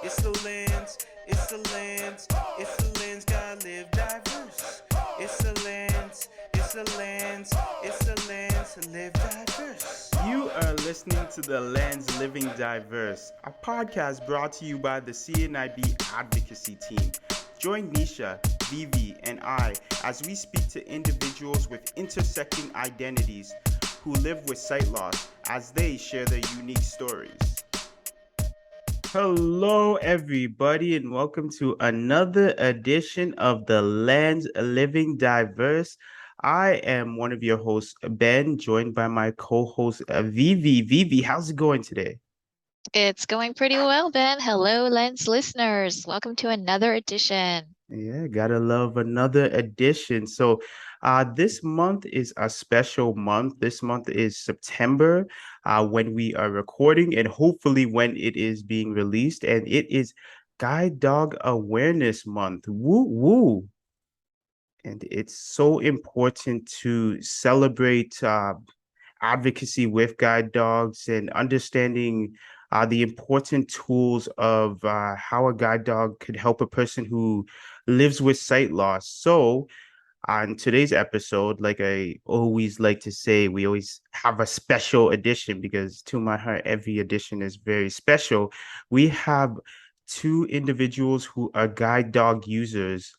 It's the lens, it's the lens, it's the lens, gotta live diverse. It's the lens, it's the lens, it's the lens, live diverse. You are listening to The Lens Living Diverse, a podcast brought to you by the CNIB advocacy team. Join Neisha, Vivi, and I as we speak to individuals with intersecting identities who live with sight loss as they share their unique stories. Hello, everybody, and welcome to another edition of The Lens Living Diverse. I am one of your hosts, Ben, joined by my co-host, Vivi. Vivi, how's it going today? It's going pretty well, Ben. Hello, Lens listeners. Welcome to another edition. Yeah, gotta love another edition. So, this month is a special month. This month is September, when we are recording, and hopefully when it is being released. And it is Guide Dog Awareness Month. Woo woo! And it's so important to celebrate advocacy with guide dogs and understanding the important tools of how a guide dog could help a person who lives with sight loss. So, on today's episode, like I always like to say, we always have a special edition because, to my heart, every edition is very special. We have two individuals who are guide dog users.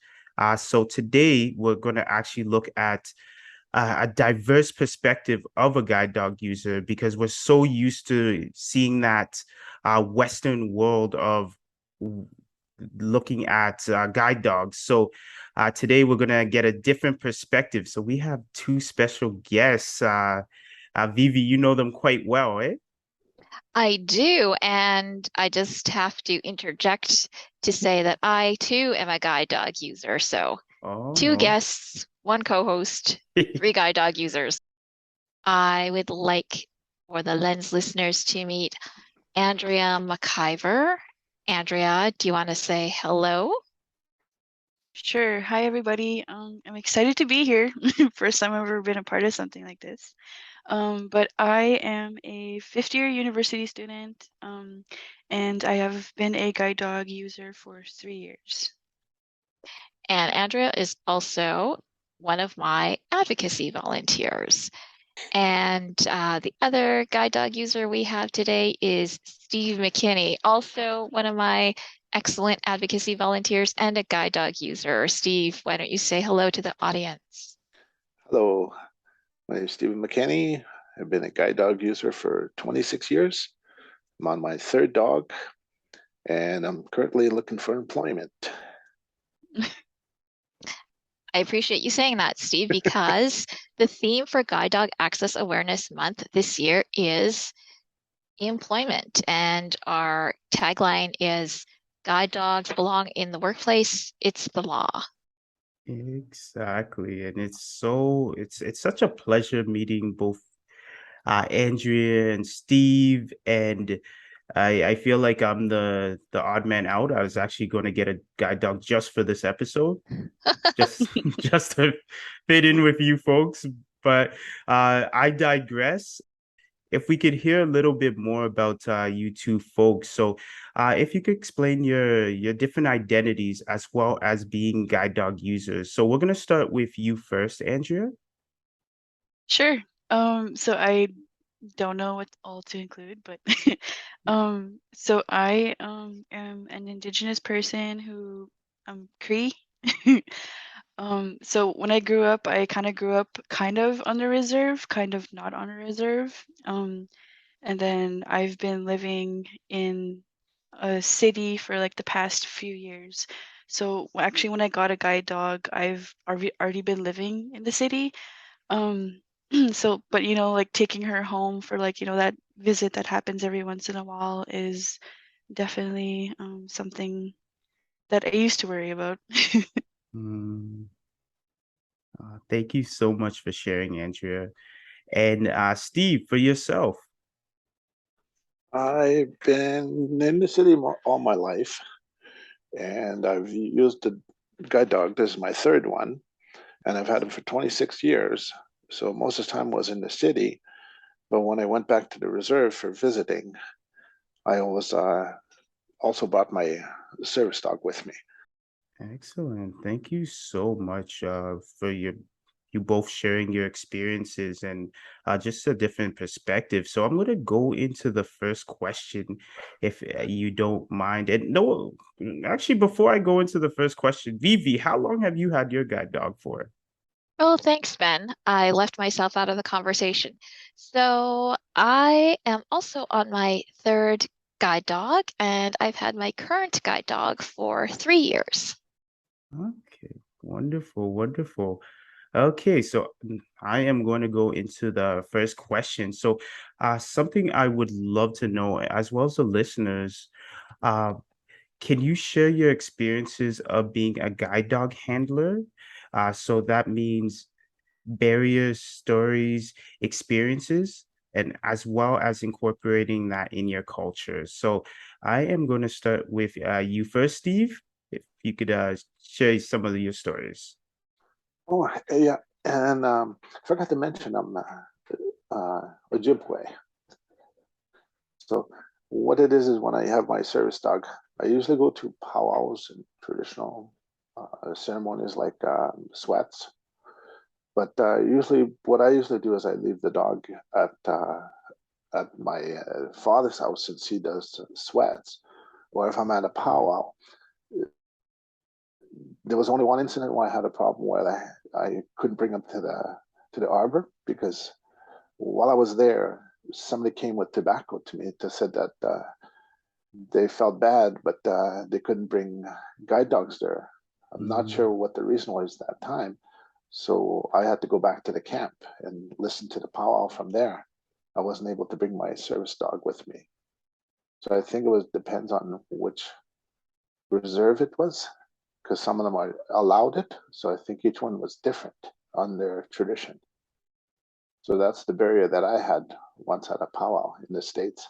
So, today we're going to actually look at a diverse perspective of a guide dog user because we're so used to seeing that Western world of looking at guide dogs. So today we're going to get a different perspective. So we have two special guests. Vivi, you know them quite well, eh? I do, and I just have to interject to say that I too am a guide dog user. So, two Oh, guests, one co-host, three guide dog users. I would like for the Lens listeners to meet Andrea McIvor. Andrea, do you want to say hello? Sure. Hi, everybody. I'm excited to be here. First time I've ever been a part of something like this. But I am a fifth-year university student, and I have been a guide dog user for 3 years. And Andrea is also one of my advocacy volunteers. And the other guide dog user we have today is Steve McKinney, also one of my excellent advocacy volunteers and a guide dog user. Steve, why don't you say hello to the audience? Hello, my name is Stephen McKinney. I've been a guide dog user for 26 years. I'm on my third dog, and I'm currently looking for employment. I appreciate you saying that, Steve, because the theme for Guide Dog Access Awareness Month this year is employment. And our tagline is Guide Dogs Belong in the Workplace, It's the Law. exactly. And it's such a pleasure meeting both Andrea and Steve, and I feel like I'm the odd man out. I was actually going to get a guide dog just for this episode, just just to fit in with you folks. But I digress. If we could hear a little bit more about you two folks, so if you could explain your different identities as well as being guide dog users. So we're gonna start with you first, Andrea. Sure. So I don't know what all to include, but so I am an Indigenous person who Cree. So when I grew up, I kind of grew up kind of on the reserve, kind of not on a reserve. And then I've been living in a city for like the past few years. So actually, when I got a guide dog, I've already been living in the city. Um, so, but like taking her home for like, that visit that happens every once in a while is definitely something that I used to worry about. Mm, thank you so much for sharing, Andrea. And Steve, for yourself. I've been in the city all my life, and I've used the guide dog. This is my third one, and I've had him for 26 years. So most of the time was in the city. But when I went back to the reserve for visiting, I always also brought my service dog with me. Excellent. Thank you so much for you both sharing your experiences and just a different perspective. So I'm going to go into the first question, if you don't mind. And no, actually, before I go into the first question, Vivi, how long have you had your guide dog for? Oh, thanks, Ben. I left myself out of the conversation. So I am also on my third guide dog, and I've had my current guide dog for 3 years. Okay, wonderful, wonderful. Okay, so I am going to go into the first question. So, something I would love to know, as well as the listeners, uh, can you share your experiences of being a guide dog handler? So that means barriers, stories, experiences, and as well as incorporating that in your culture. So I am going to start with you first, Steve. If you could share some of your stories. Oh, yeah. And I forgot to mention I'm Ojibwe. So what it is when I have my service dog, I usually go to powwows and traditional ceremonies like sweats. But usually, what I usually do is I leave the dog at my father's house since he does sweats. Or if I'm at a powwow, there was only one incident where I had a problem where I couldn't bring him to the arbor because while I was there, somebody came with tobacco to me to said that they felt bad, but they couldn't bring guide dogs there. I'm not sure what the reason was that time. So I had to go back to the camp and listen to the powwow from there. I wasn't able to bring my service dog with me. So I think it depends on which reserve it was, because some of them are allowed it. So I think each one was different on their tradition. So that's the barrier that I had once at a powwow in the States.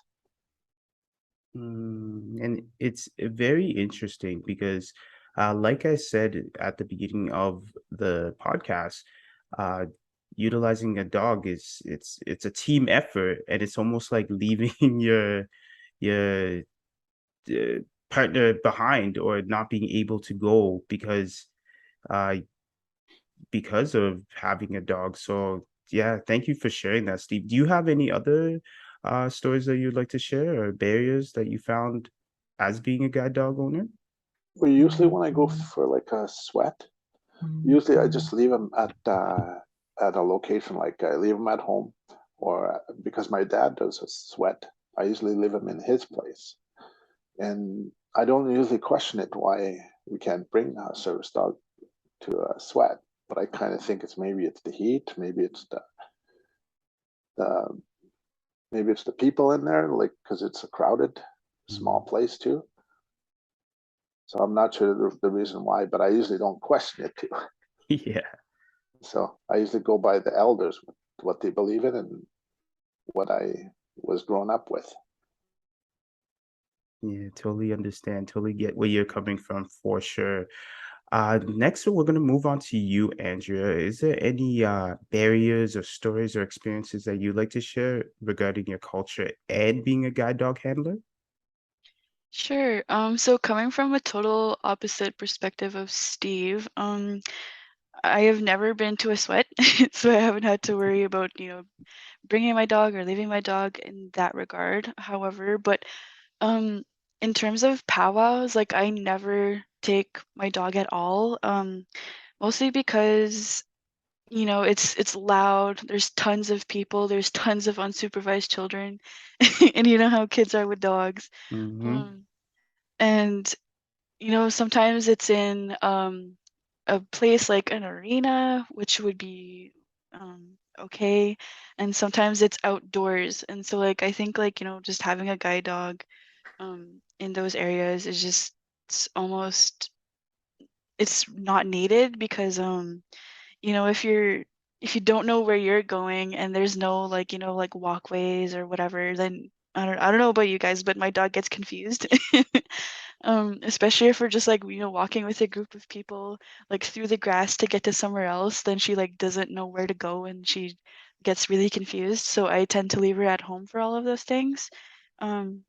And it's very interesting because, like I said at the beginning of the podcast, uh, utilizing a dog is it's a team effort, and it's almost like leaving your uh, partner behind or not being able to go uh, because of having a dog. So yeah, thank you for sharing that, Steve. Do you have any other stories that you'd like to share or barriers that you found as being a guide dog owner? Well, usually when I go for like a sweat, usually I just leave them at a location, like I leave them at home, or because my dad does a sweat, I usually leave him in his place, and I don't usually question it why we can't bring a service dog to a sweat, but I kind of think maybe it's the heat, the maybe it's the people in there, like because it's a crowded, small place too. So I'm not sure the reason why, but I usually don't question it too. Yeah. So I usually go by the elders, what they believe in and what I was grown up with. Yeah, totally understand. Totally get where you're coming from for sure. Next, we're going to move on to you, Andrea. Is there any barriers or stories or experiences that you'd like to share regarding your culture and being a guide dog handler? Sure. So coming from a total opposite perspective of Steve, I have never been to a sweat, so I haven't had to worry about, bringing my dog or leaving my dog in that regard. However, but in terms of powwows, like I never take my dog at all. Mostly because it's loud. There's tons of people. There's tons of unsupervised children, and you know how kids are with dogs. Mm-hmm. Um, and sometimes it's in a place like an arena, which would be okay, and sometimes it's outdoors. And so like I think like just having a guide dog in those areas is just it's not needed because if you don't know where you're going and there's no like like walkways or whatever, then I don't know about you guys, but my dog gets confused. Especially if we're just like walking with a group of people like through the grass to get to somewhere else, then she like doesn't know where to go and she gets really confused. So I tend to leave her at home for all of those things. um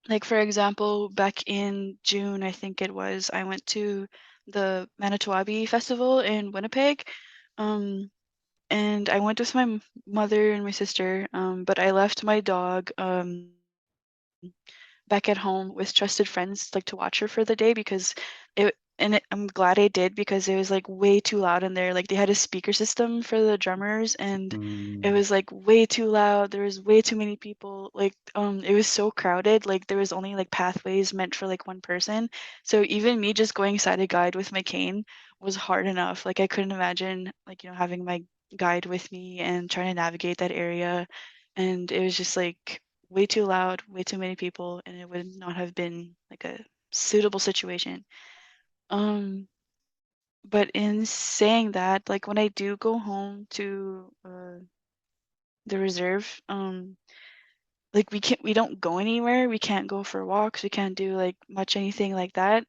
Like, for example, back in June, I think it was, I went to the Manitowabi Festival in Winnipeg. And I went with my mother and my sister, but I left my dog back at home with trusted friends, like to watch her for the day, because I'm glad I did, because it was like way too loud in there. Like they had a speaker system for the drummers, and it was like way too loud. There was way too many people. Like it was so crowded. Like there was only like pathways meant for like one person. So even me just going side of guide with my cane was hard enough. Like I couldn't imagine like, having my guide with me and trying to navigate that area. And it was just like way too loud, way too many people, and it would not have been like a suitable situation. But in saying that, like when I do go home to the reserve, like we don't go anywhere. We can't go for walks. We can't do like much anything like that.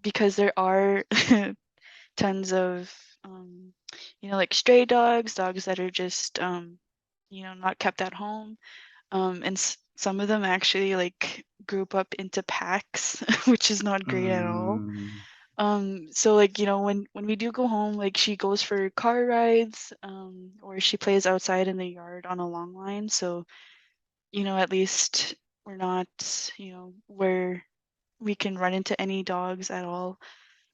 Because there are tons of like stray dogs, dogs that are just not kept at home. And some of them actually like group up into packs, which is not great at all. So like, when we do go home, like she goes for car rides, or she plays outside in the yard on a long line. So, at least we're not, where we can run into any dogs at all.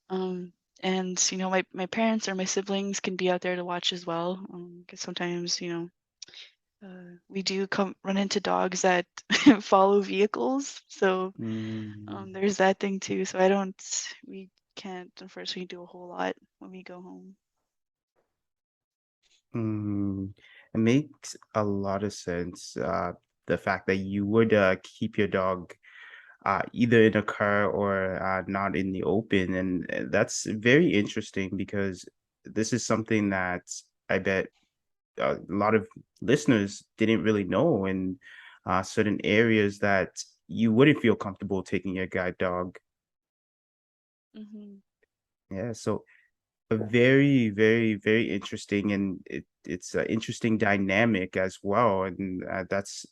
And my parents or my siblings can be out there to watch as well. Because sometimes, we do run into dogs that follow vehicles. So there's that thing too. So we can't unfortunately do a whole lot when we go home. It makes a lot of sense. The fact that you would keep your dog either in a car or not in the open. And that's very interesting because this is something that I bet a lot of listeners didn't really know in certain areas that you wouldn't feel comfortable taking your guide dog. Yeah, so a very, very, very interesting, and it's an interesting dynamic as well, and that's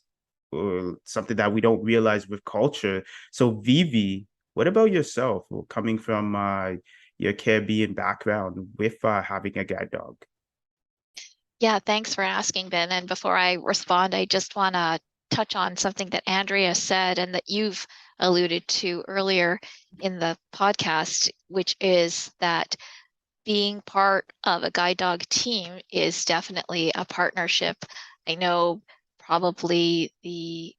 something that we don't realize with culture. So, Vivi, what about yourself? Well, coming from your Caribbean background with having a guide dog? Yeah, thanks for asking, Ben. And before I respond, I just want to touch on something that Andrea said and that you've alluded to earlier in the podcast, which is that being part of a guide dog team is definitely a partnership. I know probably the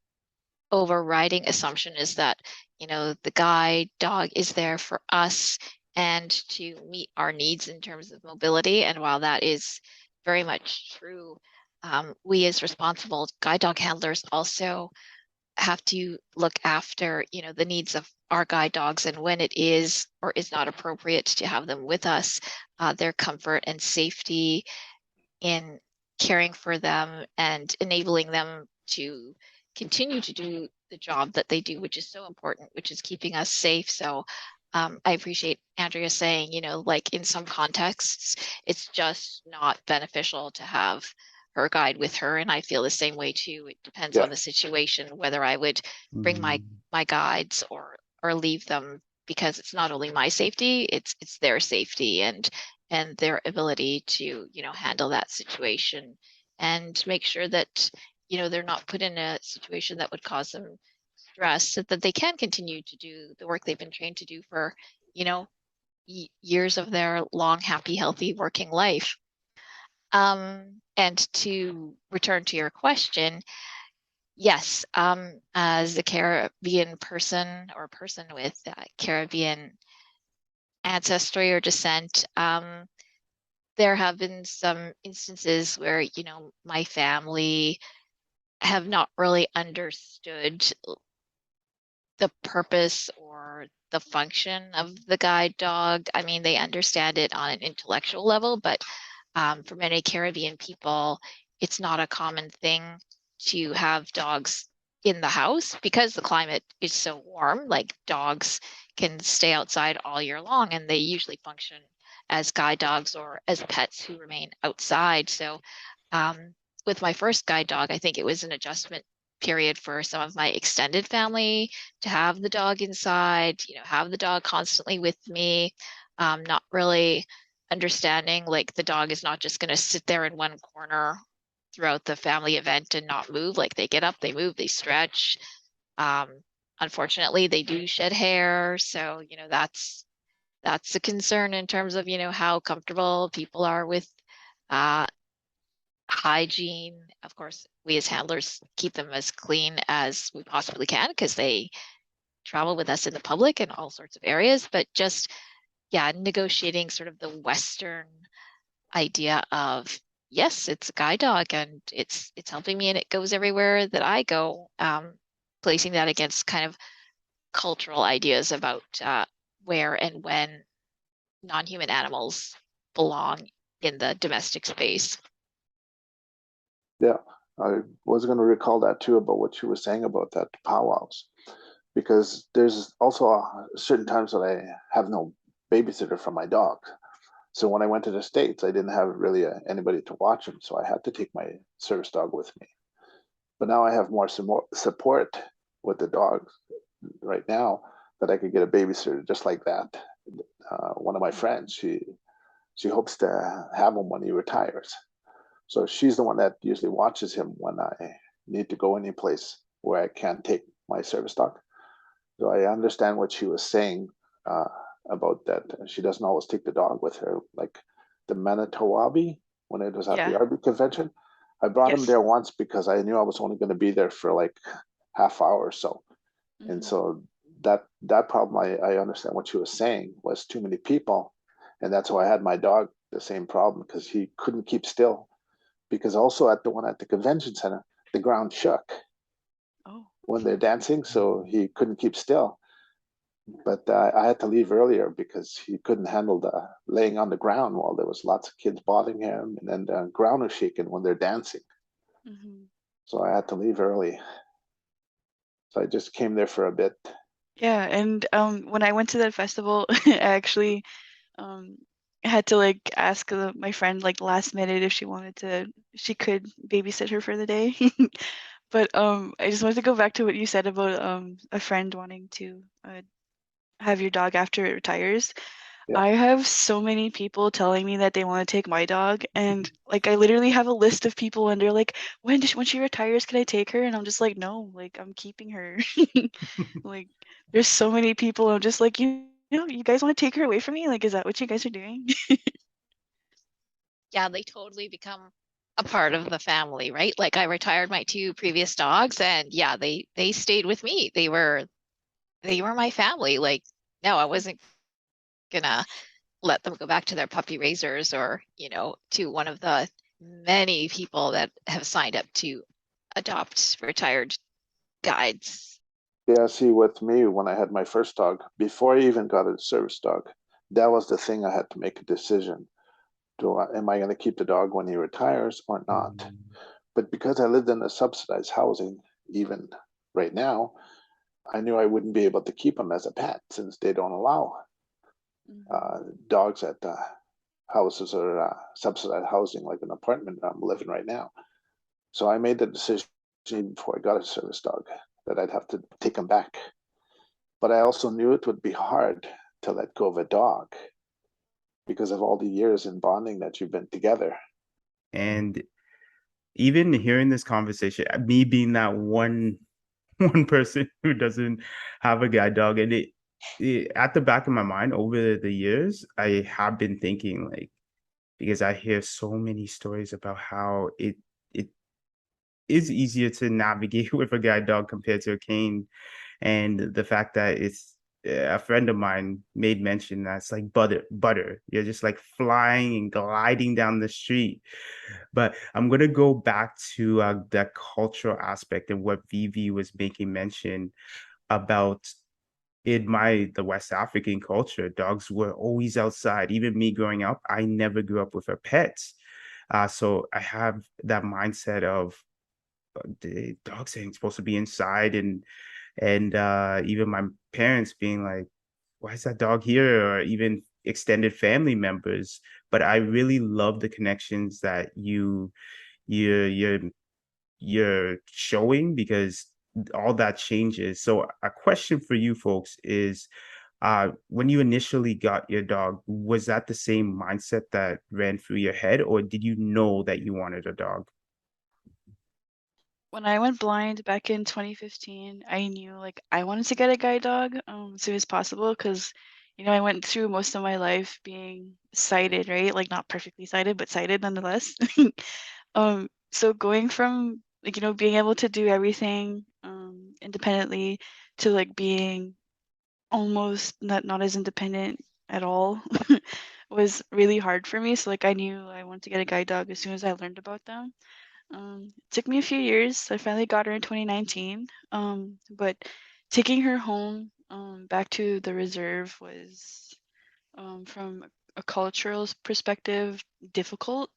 overriding assumption is that, the guide dog is there for us and to meet our needs in terms of mobility. And while that is very much true, we as responsible guide dog handlers also have to look after, the needs of our guide dogs, and when it is or is not appropriate to have them with us, their comfort and safety in caring for them and enabling them to continue to do the job that they do, which is so important, which is keeping us safe. So I appreciate Andrea saying, like in some contexts, it's just not beneficial to have her guide with her. And I feel the same way too. It depends on the situation, whether I would bring my guides or leave them, because it's not only my safety, it's their safety and their ability to, handle that situation and make sure that, they're not put in a situation that would cause them stress, so that they can continue to do the work they've been trained to do for, years of their long, happy, healthy working life. And to return to your question, yes, as a Caribbean person or person with Caribbean ancestry or descent, there have been some instances where, my family have not really understood the purpose or the function of the guide dog. I mean, they understand it on an intellectual level, but for many Caribbean people, it's not a common thing to have dogs in the house because the climate is so warm. Like dogs can stay outside all year long, and they usually function as guide dogs or as pets who remain outside. So with my first guide dog, I think it was an adjustment period for some of my extended family to have the dog inside, have the dog constantly with me, not really understanding like the dog is not just going to sit there in one corner throughout the family event and not move. Like they get up, they move, they stretch. Unfortunately, they do shed hair. So, that's a concern in terms of, how comfortable people are with uh, hygiene. Of course, we as handlers keep them as clean as we possibly can because they travel with us in the public in all sorts of areas. But just, yeah, negotiating sort of the Western idea of, yes, it's a guide dog and it's helping me and it goes everywhere that I go. Placing that against kind of cultural ideas about where and when non-human animals belong in the domestic space. Yeah, I was going to recall that too about what you were saying about that powwows, because there's also certain times that I have no babysitter for my dog. So when I went to the States, I didn't have really anybody to watch him, so I had to take my service dog with me. But now I have more support with the dogs right now that I could get a babysitter just like that. One of my friends, she hopes to have him when he retires. So she's the one that usually watches him when I need to go any place where I can't take my service dog. So I understand what she was saying about that. She doesn't always take the dog with her, like the Manitowabi when it was at the Yeah. RB convention. I brought him Yes. there once because I knew I was only going to be there for like half hour or so. And Mhm. so that problem, I understand what she was saying, was too many people. And that's why I had my dog the same problem, because he couldn't keep still. Because also at the one at the convention center, the ground shook Oh. when they're dancing, so he couldn't keep still. But I had to leave earlier because he couldn't handle the laying on the ground while there was lots of kids bothering him, and then the ground was shaking when they're dancing. Mhm. So I had to leave early. So I just came there for a bit. Yeah, and when I went to that festival, I actually um had to like ask my friend like last minute if she could babysit her for the day. But I just wanted to go back to what you said about a friend wanting to have your dog after it retires. Yeah. I have so many people telling me that they want to take my dog, and like I literally have a list of people, and they're like, when she retires, can I take her? And I'm just like, no, like I'm keeping her. Like there's so many people. I'm just like, you guys want to take her away from me? Like, is that what you guys are doing? Yeah, they totally become a part of the family, right? Like I retired my two previous dogs and yeah, they stayed with me. They were my family. Like, no, I wasn't gonna let them go back to their puppy raisers or, to one of the many people that have signed up to adopt retired guides. Yeah, see, with me, when I had my first dog, before I even got a service dog, that was the thing I had to make a decision. Am I going to keep the dog when he retires or not? But because I lived in a subsidized housing, even right now, I knew I wouldn't be able to keep him as a pet since they don't allow dogs at houses or subsidized housing like an apartment I'm living right now. So I made the decision even before I got a service dog that I'd have to take him back. But I also knew it would be hard to let go of a dog because of all the years in bonding that you've been together. And even hearing this conversation, me being that one person who doesn't have a guide dog, and it at the back of my mind over the years, I have been thinking like, because I hear so many stories about how it is easier to navigate with a guide dog compared to a cane, and the fact that it's a friend of mine made mention that it's like butter. You're just like flying and gliding down the street. But I'm gonna go back to that cultural aspect and what Vivi was making mention about. In the West African culture, dogs were always outside. Even me growing up, I never grew up with a pet. So I have that mindset of the dogs ain't supposed to be inside, and even my parents being like, why is that dog here? Or even extended family members. But I really love the connections that you're you're showing, because all that changes. So a question for you folks is, when you initially got your dog, was that the same mindset that ran through your head, or did you know that you wanted a dog? When I went blind back in 2015, I knew like I wanted to get a guide dog as soon as possible because, I went through most of my life being sighted, right? Like not perfectly sighted, but sighted nonetheless. So going from like, being able to do everything independently to like being almost not as independent at all was really hard for me. So like I knew I wanted to get a guide dog as soon as I learned about them. It took me a few years. I finally got her in 2019. But taking her home back to the reserve was, from a cultural perspective, difficult.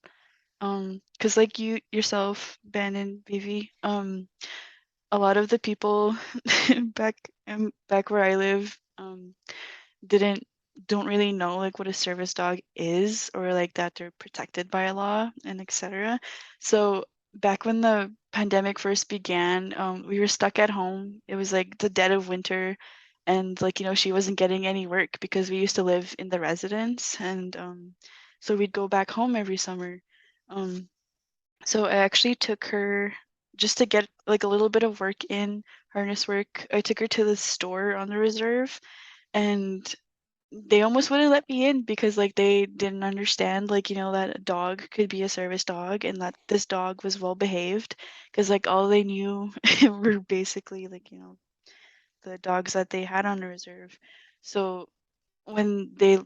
Because like you yourself, Ben and Vivi, a lot of the people back back where I live, didn't don't really know like what a service dog is or like that they're protected by a law and etc. So back when the pandemic first began, we were stuck at home. It was like the dead of winter, and like she wasn't getting any work because we used to live in the residence, and so we'd go back home every summer. Um, so I actually took her just to get like a little bit of work in harness work. I took her to the store on the reserve, and they almost wouldn't let me in because like they didn't understand like that a dog could be a service dog and that this dog was well behaved, because like all they knew were basically like the dogs that they had on the reserve. So when they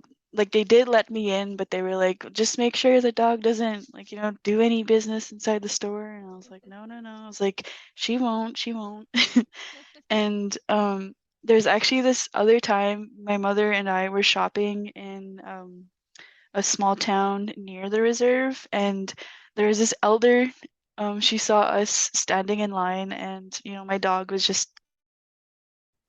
did let me in, but they were like, just make sure the dog doesn't like do any business inside the store. And I was like, no, no, no. I was like, she won't. And there's actually this other time my mother and I were shopping in a small town near the reserve, and there was this elder. She saw us standing in line, and my dog was just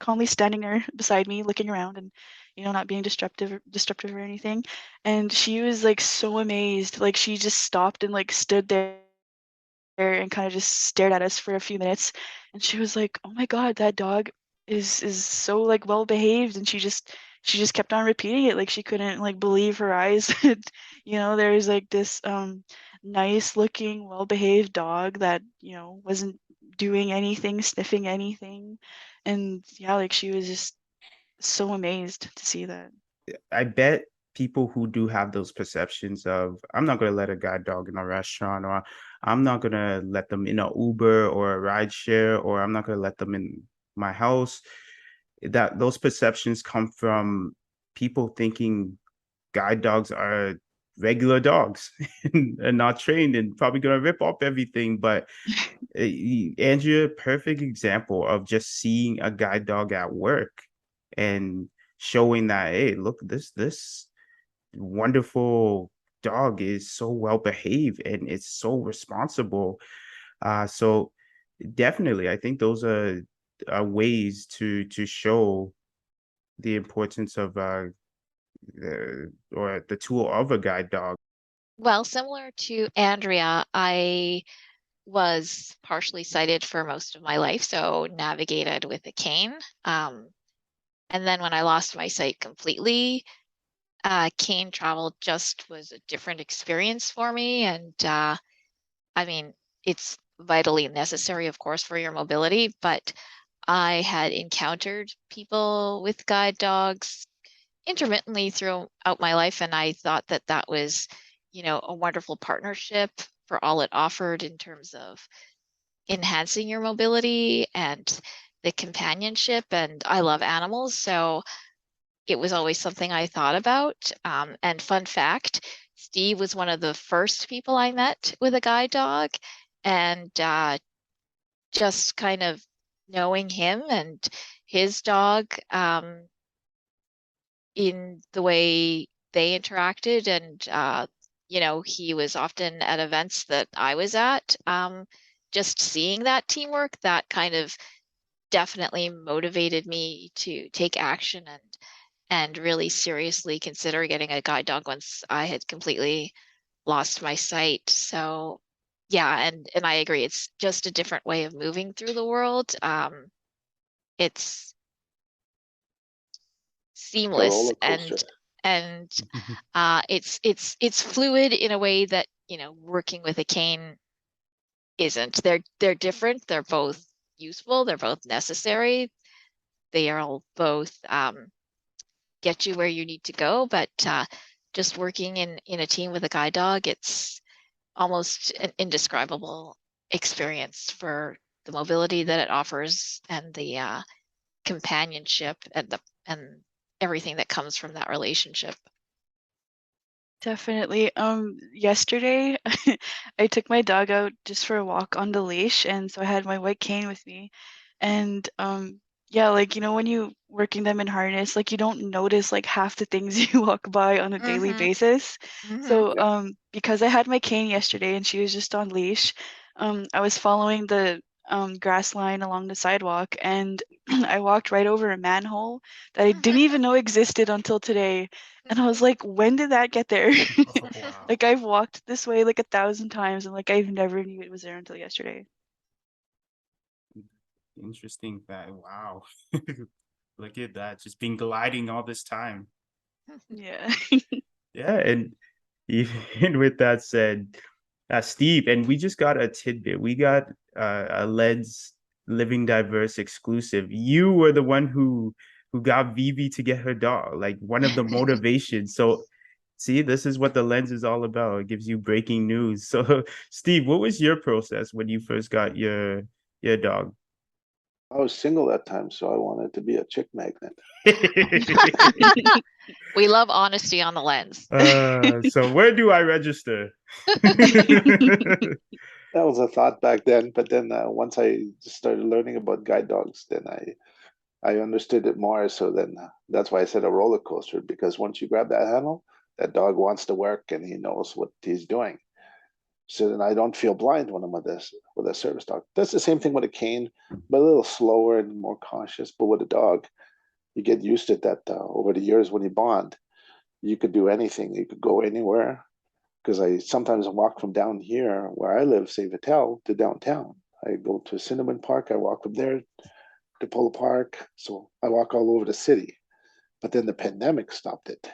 calmly standing there beside me, looking around and not being disruptive or anything. And she was like so amazed, like she just stopped and like stood there and kind of just stared at us for a few minutes, and she was like, oh my god, that dog is so like well behaved. And she just kept on repeating it, like she couldn't like believe her eyes. There's like this nice looking well behaved dog that wasn't doing anything, sniffing anything. And yeah, like she was just so amazed to see that. I bet people who do have those perceptions of, I'm not going to let a guide dog in a restaurant, or I'm not going to let them in an Uber or a ride share, or I'm not going to let them in my house, that those perceptions come from people thinking guide dogs are regular dogs and not trained and probably going to rip up everything. But Andrea, perfect example of just seeing a guide dog at work and showing that, hey, look, this wonderful dog is so well behaved and it's so responsible. So definitely, I think those are ways to show the importance of or the tool of a guide dog. Well, similar to Andrea, I was partially sighted for most of my life, so navigated with a cane. And then when I lost my sight completely, cane travel just was a different experience for me. And I mean, it's vitally necessary, of course, for your mobility, but I had encountered people with guide dogs intermittently throughout my life, and I thought that that was, a wonderful partnership for all it offered in terms of enhancing your mobility and the companionship. And I love animals, so it was always something I thought about. And fun fact, Steve was one of the first people I met with a guide dog, and just kind of knowing him and his dog, in the way they interacted, and he was often at events that I was at. Just seeing that teamwork, that kind of definitely motivated me to take action and really seriously consider getting a guide dog once I had completely lost my sight. So yeah, and I agree. It's just a different way of moving through the world. It's A seamless roller coaster. and it's fluid in a way that, working with a cane isn't. They're different. They're both useful. They're both necessary. They are all both get you where you need to go. But just working in a team with a guide dog, it's almost an indescribable experience for the mobility that it offers and the companionship and everything that comes from that relationship. Definitely. Yesterday I took my dog out just for a walk on the leash, and so I had my white cane with me. And yeah, like when you working them in harness, like you don't notice like half the things you walk by on a daily Mm-hmm. basis. Mm-hmm. So because I had my cane yesterday and she was just on leash, I was following the grass line along the sidewalk, and I walked right over a manhole that I didn't even know existed until today. And I was like, when did that get there? Oh, wow. Like I've walked this way like 1,000 times, and like I've never knew it was there until yesterday. Interesting that. Wow. Look at that. Just been gliding all this time. Yeah. Yeah, and even with that said, Steve, and we just got a tidbit. We got a Lens Living Diverse exclusive. You were the one who got Vivi to get her dog, like one of the motivations. So, see, this is what the Lens is all about. It gives you breaking news. So, Steve, what was your process when you first got your dog? I was single that time, so I wanted to be a chick magnet. We love honesty on the Lens. So where do I register? That was a thought back then, but then once I just started learning about guide dogs, then I understood it more. So then that's why I said a roller coaster, because once you grab that handle, that dog wants to work and he knows what he's doing. So then I don't feel blind when I'm with a service dog. That's the same thing with a cane, but a little slower and more cautious. But with a dog, you get used to that over the years when you bond. You could do anything. You could go anywhere. Because I sometimes walk from down here where I live, say Vittel, to downtown. I go to Cinnamon Park. I walk from there to Polo Park. So I walk all over the city. But then the pandemic stopped it.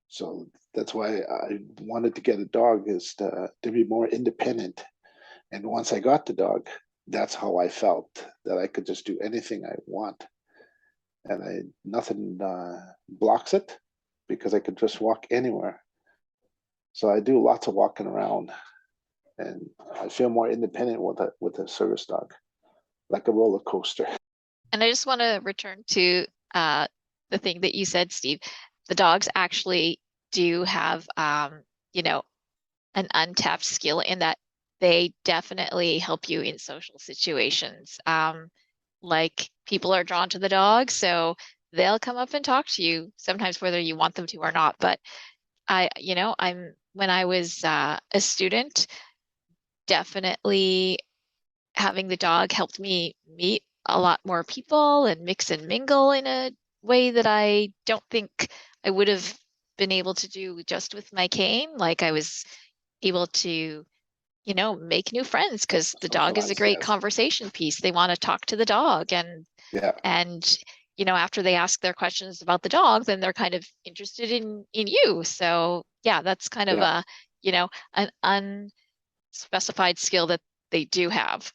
So that's why I wanted to get a dog, is to be more independent. And once I got the dog, that's how I felt, that I could just do anything I want. And nothing blocks it, because I could just walk anywhere. So I do lots of walking around, and I feel more independent with a service dog, like a roller coaster. And I just want to return to the thing that you said, Steve. The dogs actually do have, an untapped skill in that they definitely help you in social situations. Like people are drawn to the dog, so they'll come up and talk to you sometimes whether you want them to or not. But when I was a student, definitely having the dog helped me meet a lot more people and mix and mingle in a way that I don't think I would have been able to do just with my cane. Like I was able to, make new friends because the dog is a Socialize, great yes. conversation piece. They want to talk to the dog Yeah. and after they ask their questions about the dog, then they're kind of interested in you. So yeah, that's kind of Yeah. an unspecified skill that they do have.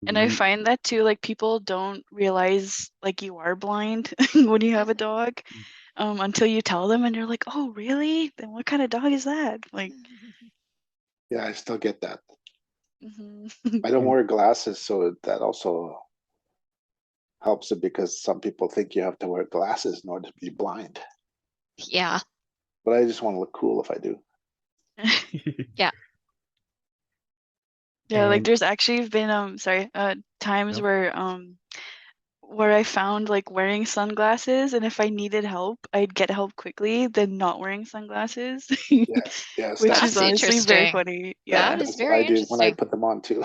And I find that too, like people don't realize like you are blind when you have a dog until you tell them, and they're like, oh, really? Then what kind of dog is that? Like, Yeah, I still get that. mhm. I don't wear glasses, so that also helps it, because some people think you have to wear glasses in order to be blind. Yeah. But I just want to look cool if I do. Yeah. Yeah, like And there's actually been times nope. where I found like wearing sunglasses, and if I needed help, I'd get help quickly than not wearing sunglasses. Yes, Which is That's honestly very interesting. funny. That Yeah. is that's what I very do when I interesting. put them on too.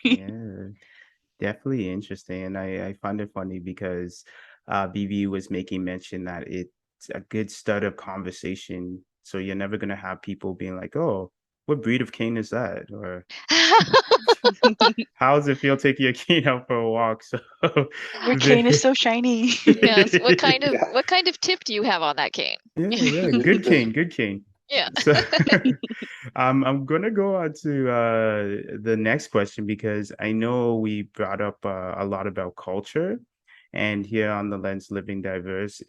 Yeah, definitely interesting. And I find it funny because BB was making mention that it's a good start of conversation. So you're never gonna have people being like, oh, what breed of cane is that? Or how does it feel taking your cane out for a walk? So Your cane is so shiny. Yes. What Yeah. kind of tip do you have on that cane? yeah, good cane, good cane. Yeah. So I'm gonna go on to the next question because I know we brought up a lot about culture, and here on the Lens Living Diverse,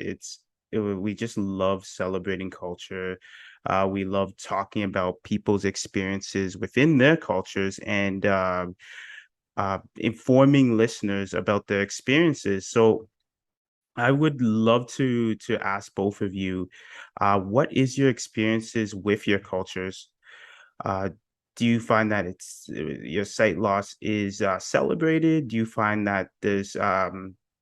we just love celebrating culture. We love talking about people's experiences within their cultures and informing listeners about their experiences. So I would love to ask both of you, what is your experiences with your cultures? Uh, do you find that your sight loss is celebrated? Do you find that there's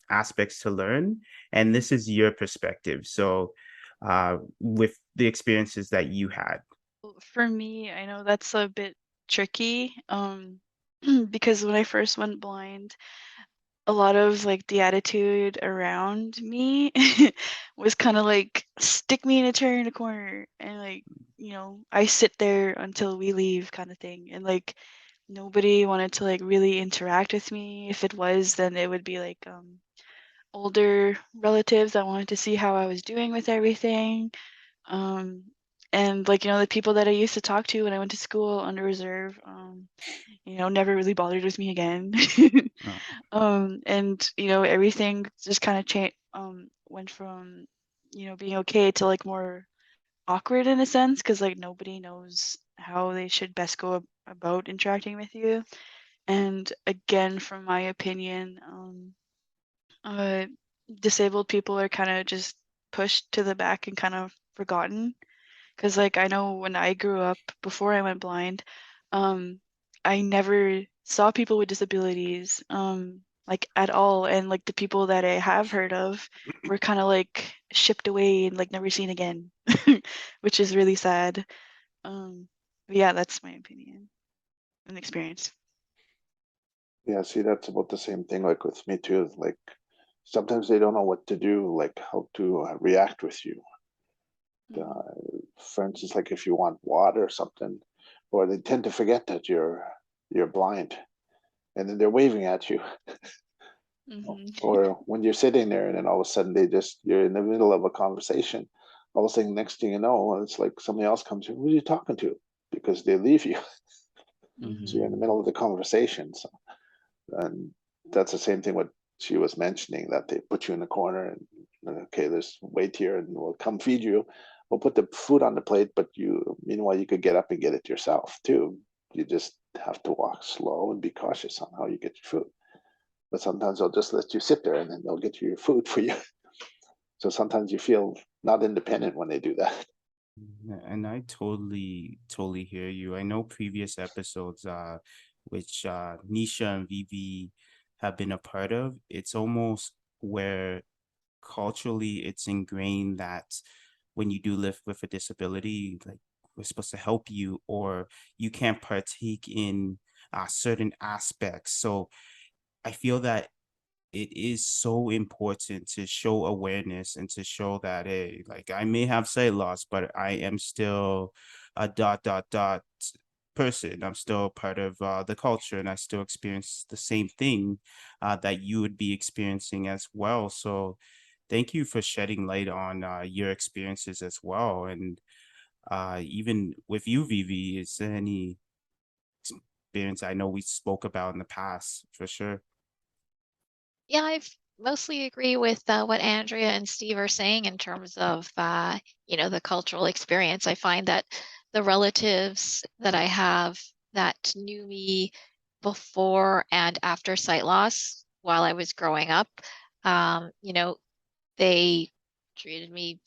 aspects to learn? And this is your perspective. So, with the experiences that you had. For me, I know that's a bit tricky, because when I first went blind, a lot of like the attitude around me was kind of like stick me in a chair in a corner and like, I sit there until we leave kind of thing. And like nobody wanted to like really interact with me. If it was, then it would be like older relatives that wanted to see how I was doing with everything. Um, and like, the people that I used to talk to when I went to school under reserve, never really bothered with me again. Oh, And everything just kind of changed, went from, being okay to like more awkward in a sense, because like nobody knows how they should best go about interacting with you. And again, from my opinion, uh, disabled people are kind of just pushed to the back and kind of forgotten. Because like I know when I grew up before I went blind, um, I never saw people with disabilities, like at all. And like the people that I have heard of were kind of like shipped away and like never seen again, which is really sad. But yeah, that's my opinion and experience. Yeah, see, that's about the same thing like with me too. Like sometimes they don't know what to do, like how to react with you. Mhm. For instance, like if you want water or something, or they tend to forget that you're blind, and then they're waving at you. Mhm. Or when you're sitting there, and then all of a sudden you're in the middle of a conversation. All of a sudden, next thing you know, it's like somebody else comes in. Who are you talking to? Because they leave you, so you're in the Mhm. middle of the conversation. So, and that's the same thing what she was mentioning, that they put you in the corner and okay, there's wait here and we'll come feed you. We'll put the food on the plate, but meanwhile you could get up and get it yourself too. You just have to walk slow and be cautious on how you get your food. But sometimes they'll just let you sit there and then they'll get you your food for you. So sometimes you feel not independent when they do that. yeah, and I totally hear you. I know previous episodes, which Neisha and Vivi have been a part of, it's almost where culturally it's ingrained that when you do live with a disability, like we're supposed to help you or you can't partake in certain aspects. So I feel that it is so important to show awareness and to show that, hey, like I may have sight loss, but I am still a dot person. I'm still part of the culture and I still experience the same thing that you would be experiencing as well. So thank you for shedding light on your experiences as well. And even with you, Vivi, is there any experience I know we spoke about in the past for sure? Yeah, I've mostly agree with what Andrea and Steve are saying in terms of the cultural experience. I find that the relatives that I have that knew me before and after sight loss while I was growing up, they treated me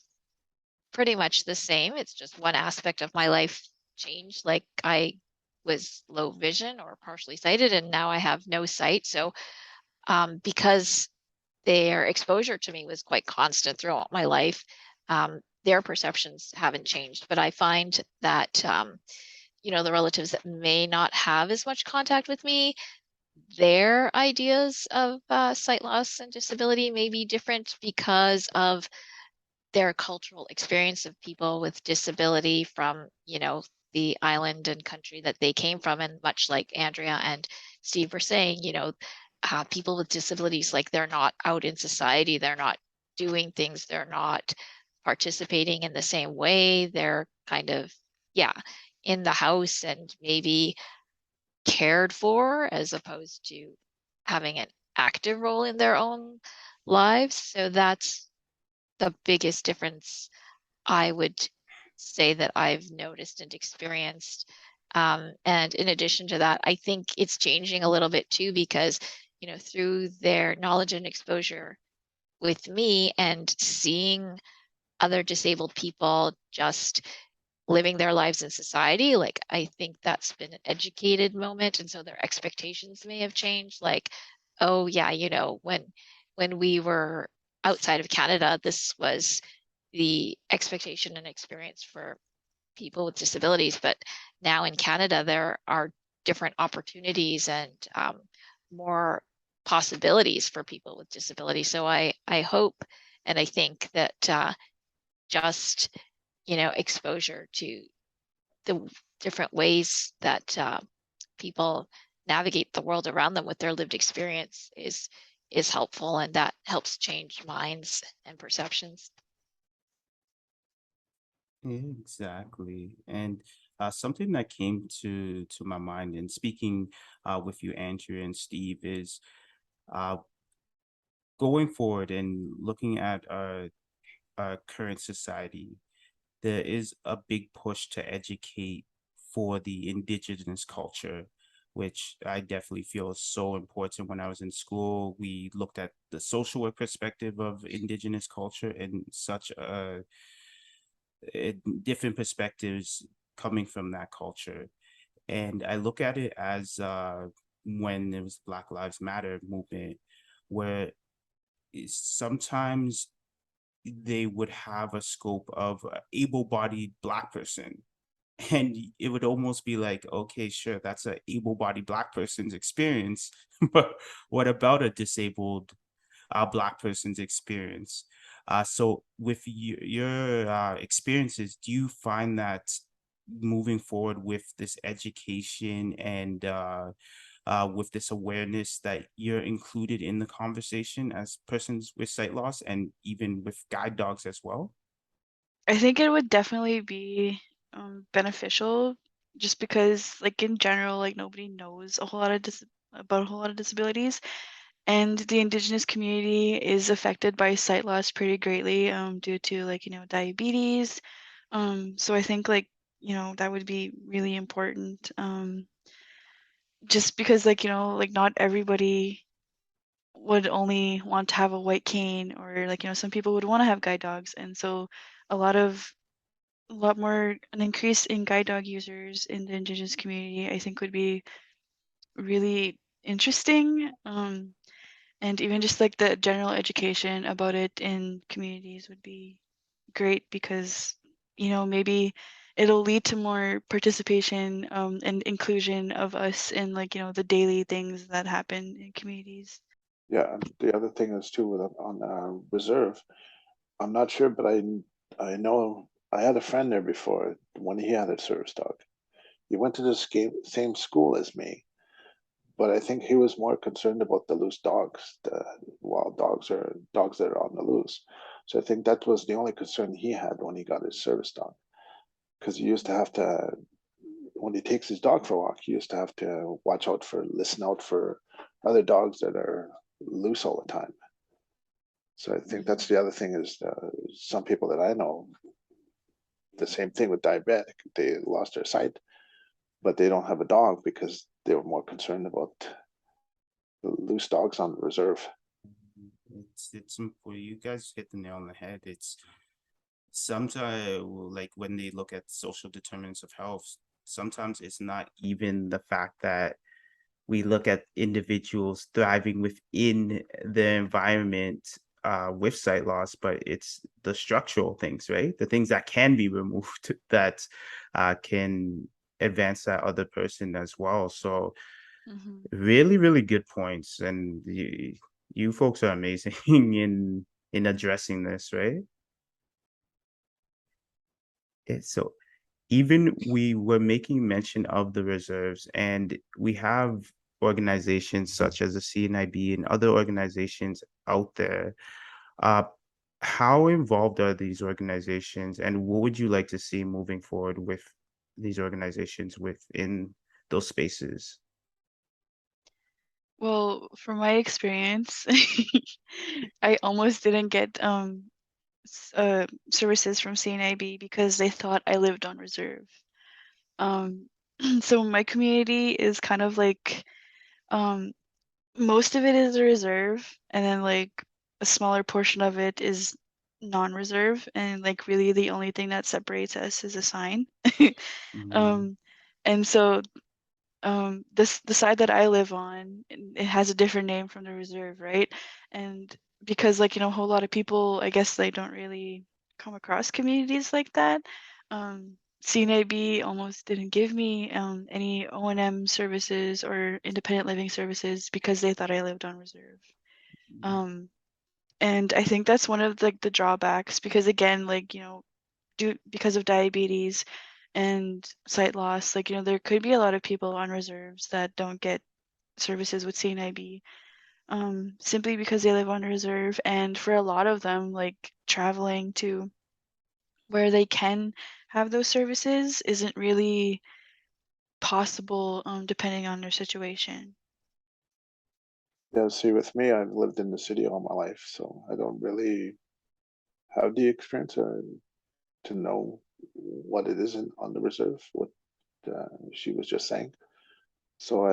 pretty much the same. It's just one aspect of my life changed. Like I was low vision or partially sighted, and now I have no sight. So because their exposure to me was quite constant throughout my life. Their perceptions haven't changed, but I find that the relatives that may not have as much contact with me, their ideas of sight loss and disability may be different because of their cultural experience of people with disability from the island and country that they came from. And much like Andrea and Steve were saying, people with disabilities, like they're not out in society, they're not doing things, they're not participating in the same way. They're kind of, in the house and maybe cared for as opposed to having an active role in their own lives. So that's the biggest difference I would say that I've noticed and experienced. And in addition to that, I think it's changing a little bit too, because, through their knowledge and exposure with me and seeing other disabled people just living their lives in society, like I think that's been an educated moment. And so their expectations may have changed. Like, oh yeah, when we were outside of Canada, this was the expectation and experience for people with disabilities. But now in Canada, there are different opportunities and more possibilities for people with disabilities. So I hope and I think that just, exposure to the different ways that people navigate the world around them with their lived experience is helpful, and that helps change minds and perceptions. Exactly. And something that came to my mind in speaking with you, Andrea and Steve, is uh, going forward and looking at our current society. There is a big push to educate for the Indigenous culture, which I definitely feel is so important. When I was in school, we looked at the social work perspective of Indigenous culture and such different perspectives coming from that culture. And I look at it as when it was Black Lives Matter movement, where sometimes they would have a scope of a able-bodied Black person. And it would almost be like, okay, sure, that's an able-bodied Black person's experience, but what about a disabled Black person's experience? So with your experiences, do you find that moving forward with this education and with this awareness that you're included in the conversation as persons with sight loss and even with guide dogs as well? I think it would definitely be beneficial, just because, like, in general, like nobody knows a whole lot of about a whole lot of disabilities, and the Indigenous community is affected by sight loss pretty greatly due to, like, diabetes. So I think, like, that would be really important, just because, like, like not everybody would only want to have a white cane, or, like, some people would want to have guide dogs, and so a lot of an increase in guide dog users in the Indigenous community, I think, would be really interesting. And even just like the general education about it in communities would be great, because, maybe it'll lead to more participation and inclusion of us in, like, the daily things that happen in communities. Yeah, the other thing is too, on reserve, I'm not sure, but I know I had a friend there before when he had a service dog. He went to the same school as me, but I think he was more concerned about the loose dogs, the wild dogs or dogs that are on the loose. So I think that was the only concern he had when he got his service dog, because he used to have to, when he takes his dog for a walk, he used to have to listen out for other dogs that are loose all the time. So I think that's the other thing is some people that I know, the same thing with diabetic, they lost their sight, but they don't have a dog because they were more concerned about the loose dogs on the reserve. It's simple. You guys hit the nail on the head. It's sometimes like when they look at social determinants of health, sometimes it's not even the fact that we look at individuals thriving within the environment with sight loss, but it's the structural things, right? The things that can be removed that can advance that other person as well. So really, really good points. And you folks are amazing in addressing this, right? So even we were making mention of the reserves, and we have organizations such as the CNIB and other organizations out there. Uh, how involved are these organizations, and what would you like to see moving forward with these organizations within those spaces? Well, from my experience, I almost didn't get services from CNIB because they thought I lived on reserve. So my community is kind of like most of it is a reserve, and then like a smaller portion of it is non-reserve, and like really the only thing that separates us is a sign. Mm, um, and so this the side that I live on, it has a different name from the reserve, right? And because like a whole lot of people, I guess they don't really come across communities like that. CNIB almost didn't give me any O&M services or independent living services because they thought I lived on reserve. Um, and I think that's one of the drawbacks because again, like because of diabetes and sight loss, like there could be a lot of people on reserves that don't get services with CNIB simply because they live on reserve, and for a lot of them, like traveling to where they can have those services isn't really possible depending on their situation. Yeah, see, with me, I've lived in the city all my life, so I don't really have the experience to know what it is on the reserve, what she was just saying. So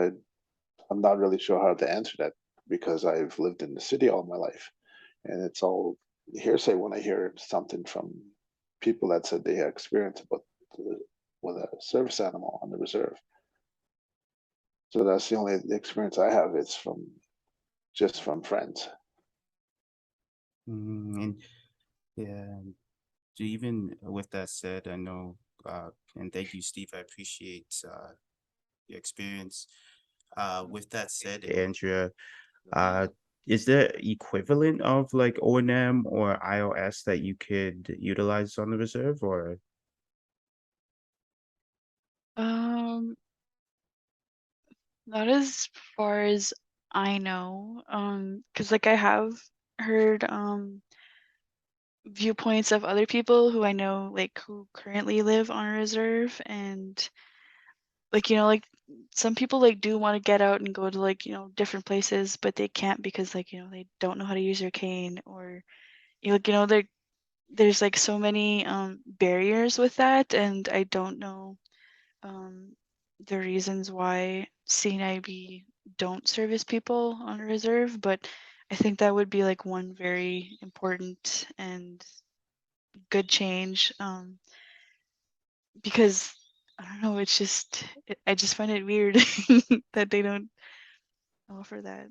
I'm not really sure how to answer that because I've lived in the city all my life, and it's all hearsay when I hear something from people that said they had experience about with a service animal on the reserve. So that's the only experience I have. It's from just from friends. and yeah, so even with that said, I know, and thank you, Steve. I appreciate your experience. With that said, Andrea, uh, is there equivalent of like O&M or iOS that you could utilize on the reserve, or? Um, Not as far as I know, because like I have heard viewpoints of other people who I know like who currently live on a reserve, and like like some people like do want to get out and go to like different places, but they can't because like they don't know how to use their cane, or like there's like so many barriers with that, and I don't know um, the reasons why CNIB don't service people on a reserve, but I think that would be like one very important and good change because I don't know, it's just I just find it weird that they don't offer that.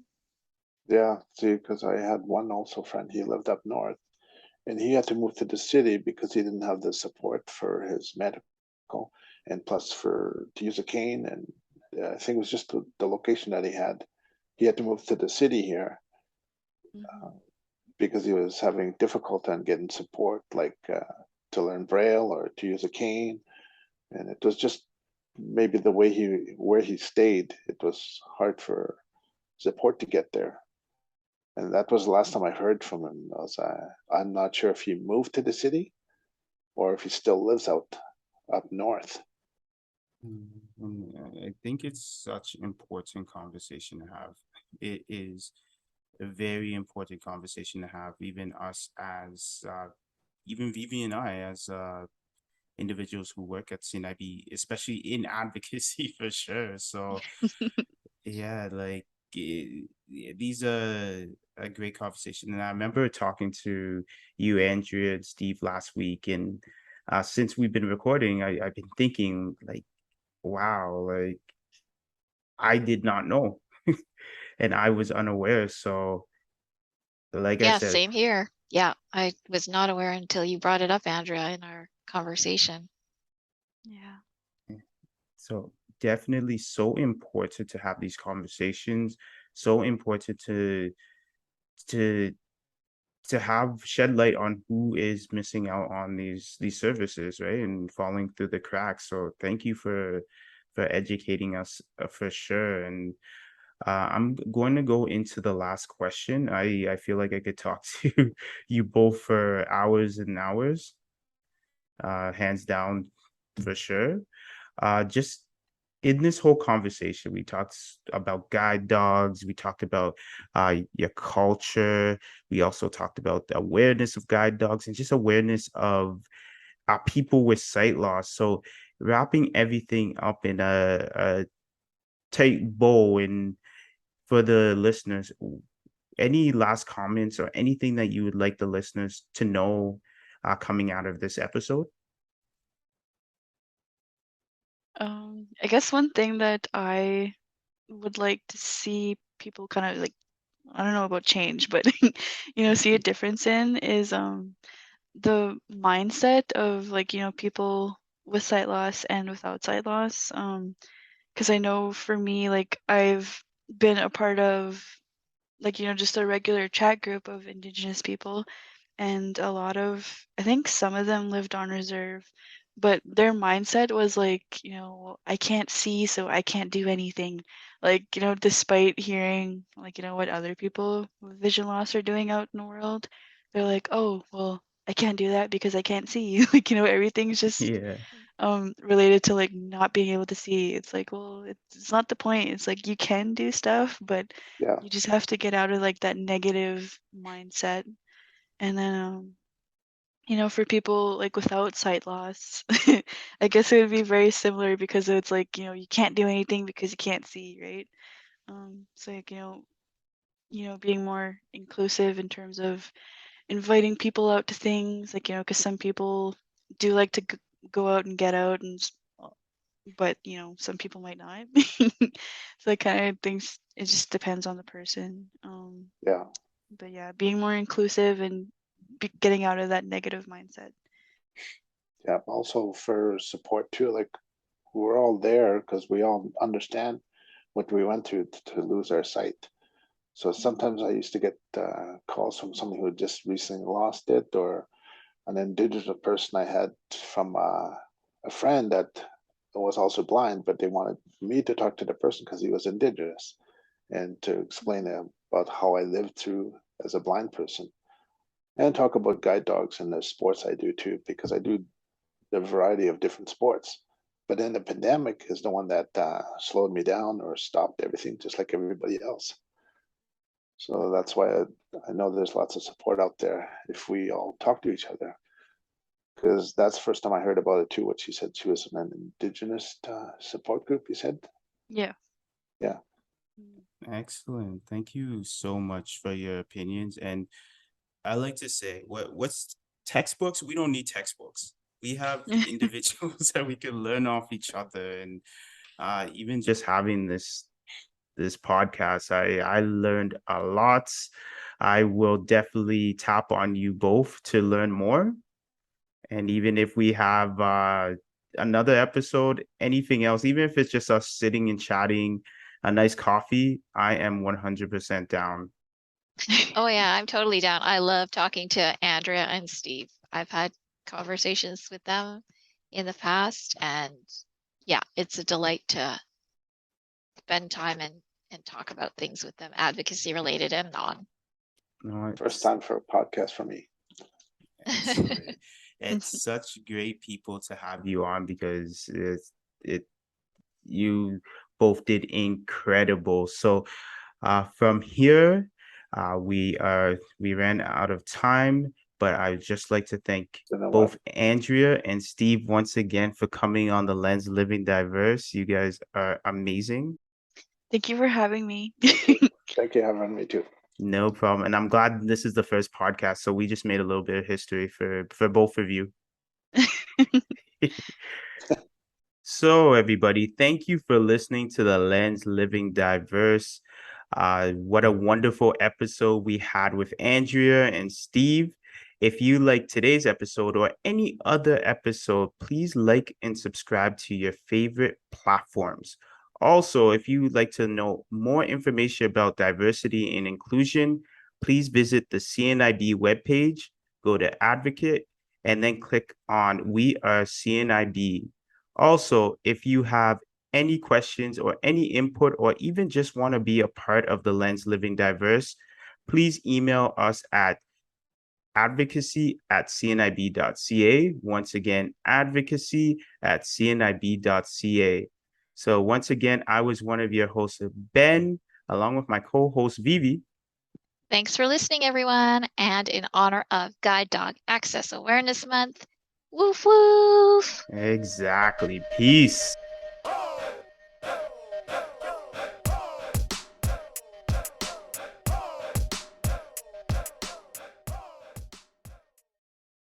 Yeah, see, because I had one also friend. He lived up north, and he had to move to the city because he didn't have the support for his medical, and plus for to use a cane. And I think it was just the location that he had. He had to move to the city here Mhm. because he was having difficulty on getting support, like to learn Braille or to use a cane. And it was just maybe the way he where he stayed, it was hard for support to get there. And that was the last time I heard from him. I'm not sure if he moved to the city or if he still lives out up north. I think it's such important conversation to have. It is a very important conversation to have, even us as, even Vivi and I as individuals who work at CNIB, especially in advocacy for sure. So yeah, like these are a great conversation. And I remember talking to you, Andrea, and Steve last week, and since we've been recording, I've been thinking like, wow, like I did not know, and I was unaware. So, like I Yeah, said, same here. Yeah, I was not aware until you brought it up, Andrea, in our conversation. Yeah. so definitely so important to have these conversations. So important to to have shed light on who is missing out on these services, right, and falling through the cracks. So thank you for educating us, for sure. And I'm going to go into the last question. I feel like I could talk to you both for hours and hours, hands down, for sure. Just in this whole conversation, we talked about guide dogs. We talked about your culture. We also talked about the awareness of guide dogs and just awareness of people with sight loss. So wrapping everything up in a tight bow, and for the listeners, any last comments or anything that you would like the listeners to know coming out of this episode? I guess one thing that I would like to see people kind of like, I don't know about change, but see a difference in is the mindset of like, people with sight loss and without sight loss. Because I know for me, like I've been a part of like, just a regular chat group of Indigenous people, and I think some of them lived on reserve, but their mindset was like, I can't see, so I can't do anything. Like, despite hearing like, what other people with vision loss are doing out in the world, they're like, oh, well, I can't do that because I can't see. Like, everything's just Yeah. related to like not being able to see. It's like, well, it's not the point. It's like you can do stuff, but Yeah. you just have to get out of like that negative mindset. And then for people like without sight loss, I guess it would be very similar because it's like, you can't do anything because you can't see, right? So like, being more inclusive in terms of inviting people out to things, like, because some people do like to go out and get out, and but some people might not. So I kind of thinks it just depends on the person. Yeah. But yeah, being more inclusive and getting out of that negative mindset. Yeah. Also for support too, like we're all there because we all understand what we went through to lose our sight. So sometimes I used to get calls from someone who had just recently lost it, or an indigenous person I had from a friend that was also blind, but they wanted me to talk to the person because he was indigenous and to explain about how I lived through as a blind person, and talk about guide dogs and the sports I do too, because I do the variety of different sports. But then the pandemic is the one that slowed me down or stopped everything, just like everybody else. So that's why I know there's lots of support out there if we all talk to each other. Because that's the first time I heard about it too. What she said, she was in an Indigenous support group, you said? Yeah. Yeah. Excellent. Thank you so much for your opinions. And I like to say, what's textbooks? We don't need textbooks. We have individuals that we can learn off each other. And even just having this podcast, I learned a lot. I will definitely tap on you both to learn more. And even if we have another episode, anything else, even if it's just us sitting and chatting, a nice coffee, I am 100% down. Oh yeah, I'm totally down. I love talking to Andrea and Steve. I've had conversations with them in the past, and yeah, it's a delight to spend time and talk about things with them, advocacy related and non. No, First time for a podcast for me. excellent. It's such great people to have you on, because you both did incredible. So from here, we ran out of time, but I'd just like to thank You know both what? Andrea and Steve once again for coming on the Lens Living Diverse. You guys are amazing. Thank you for having me. Thank you for having me too. No problem. And I'm glad this is the first podcast, so we just made a little bit of history for both of you. So, everybody, thank you for listening to the Lens Living Diverse. What a wonderful episode we had with Andrea and Steve. If you like today's episode or any other episode, please like and subscribe to your favorite platforms. Also, if you would like to know more information about diversity and inclusion, please visit the CNIB webpage, go to Advocate, and then click on We Are CNIB. Also, if you have any questions or any input, or even just want to be a part of the Lens Living Diverse, please email us at advocacy@cnib.ca. Once again, advocacy@cnib.ca. So once again, I was one of your hosts, Ben, along with my co-host, Vivi. Thanks for listening, everyone. And in honor of Guide Dog Access Awareness Month, woof woof. Exactly. Peace.